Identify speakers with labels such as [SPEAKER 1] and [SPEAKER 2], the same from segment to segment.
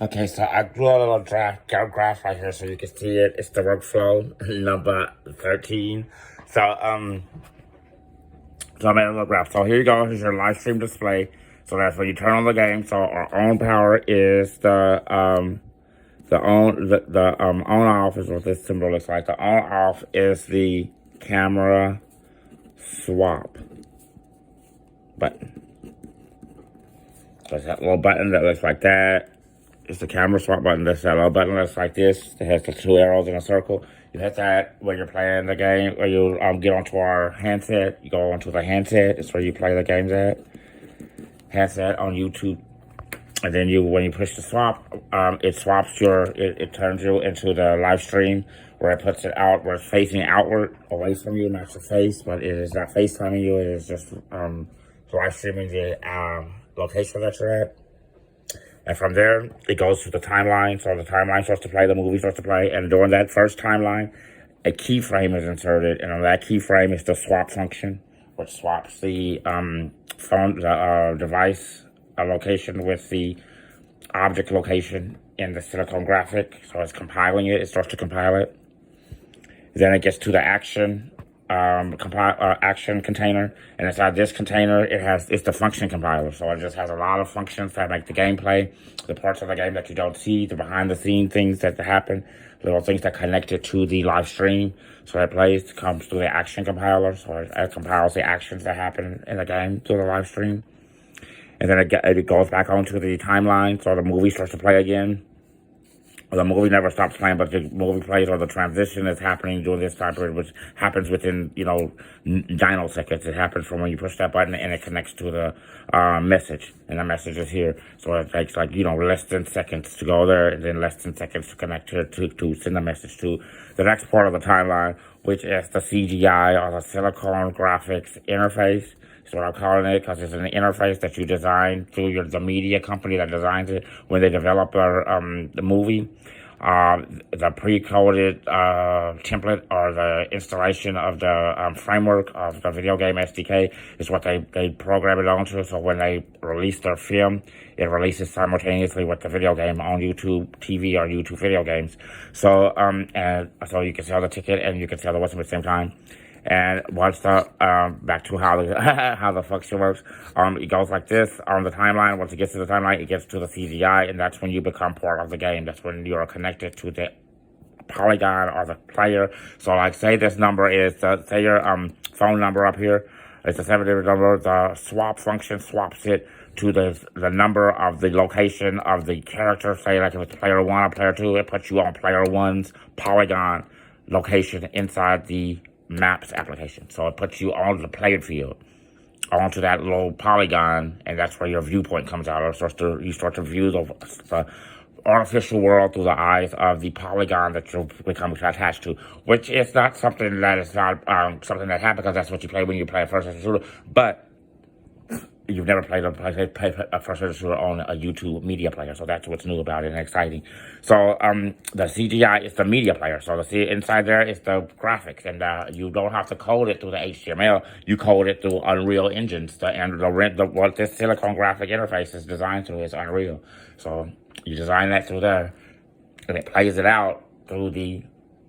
[SPEAKER 1] Okay, so I drew a little graph right here so you can see it. It's the workflow number 13. So so I made a little graph. So here you go. Here's your live stream display. So that's when you turn on the game. So our on power is the on off is what this symbol looks like. The on off is the camera swap button. So it's that little button that looks like that. It's the camera swap button. That's that little button that's like this. It has the two arrows in a circle. You hit that when you're playing the game, or you get onto our handset. You go onto the handset. It's where you play the games at. Handset on YouTube. And then when you push the swap, it swaps it turns you into the live stream where it puts it out, where it's facing outward, away from you, not your face, but it is not FaceTiming you. It is just live streaming the location that you're at. And from there, it goes to the timeline. So the timeline starts to play, the movie starts to play. And during that first timeline, a keyframe is inserted. And on that keyframe is the swap function, which swaps the device location with the object location in the silicon graphic. So it's compiling it. It starts to compile it. Then it gets to the action action container, and inside this container it's the function compiler. So it just has a lot of functions that make the gameplay, the parts of the game that you don't see, the behind the scene things that happen, little things that connect it to the live stream. So it comes through the action compiler. So it compiles the actions that happen in the game through the live stream, and then it goes back onto the timeline. So the movie starts to play again. The movie never stops playing, but the movie plays, or the transition is happening during this time period, which happens within, nanoseconds. It happens from when you push that button and it connects to the message, and the message is here. So it takes less than seconds to go there, and then less than seconds to connect to send the message to the next part of the timeline, which is the CGI, or the Silicon Graphics Interface. That's what I'm calling it, because it's an interface that you design through the media company that designs it when they develop the movie. The pre-coded template, or the installation of the framework of the video game SDK, is what they program it onto. So when they release their film, it releases simultaneously with the video game on YouTube TV or YouTube video games. So and so you can sell the ticket and you can sell the website at the same time. And once back to how the how the function works, it goes like this on the timeline. Once it gets to the timeline, it gets to the CGI, and that's when you become part of the game. That's when you are connected to the polygon or the player. So, say this number is say your phone number up here. It's a 7-digit number. The swap function swaps it to the number of the location of the character. Say, if it's player 1 or player 2, it puts you on player 1's polygon location inside the Maps application. So it puts you on the playing field, onto that little polygon, and that's where your viewpoint comes out. You start to view the artificial world through the eyes of the polygon that you become attached to, which is not something that is not something that happens, because that's what you play when you play a first-person shooter. But you've never played a first-person shooter on a YouTube media player, so that's what's new about it and exciting. So the CGI is the media player. So inside there is the graphics, and you don't have to code it through the HTML. You code it through Unreal engines. What this Silicon Graphic Interface is designed through is Unreal. So you design that through there, and it plays it out through the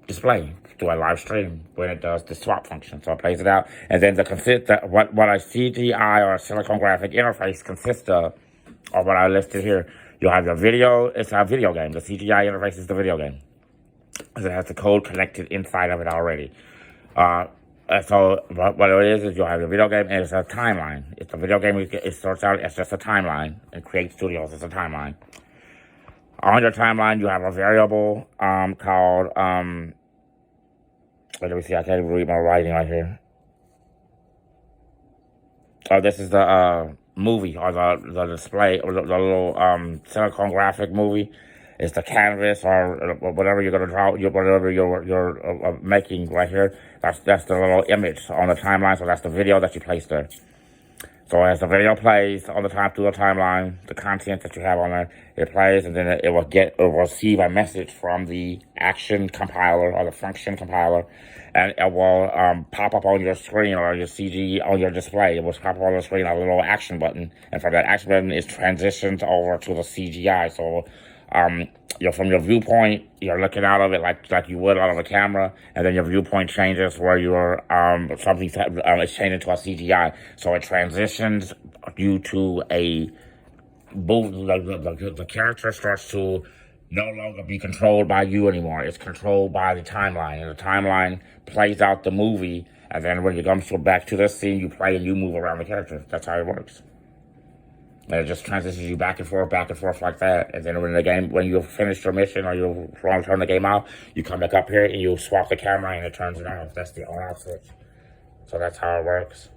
[SPEAKER 1] display, through a live stream when it does the swap function. So it plays it out, and then what a CGI or a Silicon Graphic Interface consists of, or what I listed here. You'll have your video. It's a video game. The CGI interface is the video game, because it has the code connected inside of it already. So what it is you'll have your video game, and it's a timeline. It's a video game. It starts out as just a timeline, and Create Studios is a timeline. On your timeline, you have a variable called, let me see, I can't even read my writing right here. Oh, this is the movie, or the display, or the little Silicon Graphic movie. It's the canvas, or whatever you're going to draw, whatever you're making right here. That's the little image on the timeline, so that's the video that you place there. So as the video plays all the time through the timeline, the content that you have on there, it plays, and then it will receive a message from the action compiler or the function compiler, and it will pop up on your screen, or your CG on your display. It will pop up on the screen a little action button, and from that action button, it transitions over to the CGI. So From your viewpoint, you're looking out of it like you would out of a camera, and then your viewpoint changes where you're something is changing to a CGI, so it transitions you to a both the character starts to no longer be controlled by you anymore. It's controlled by the timeline, and the timeline plays out the movie. And then when you come back to this scene, you play and you move around the character. That's how it works. And it just transitions you back and forth like that. And then when you finish your mission or you want to turn the game off, you come back up here and you swap the camera and it turns it off. That's the on-off switch. So that's how it works.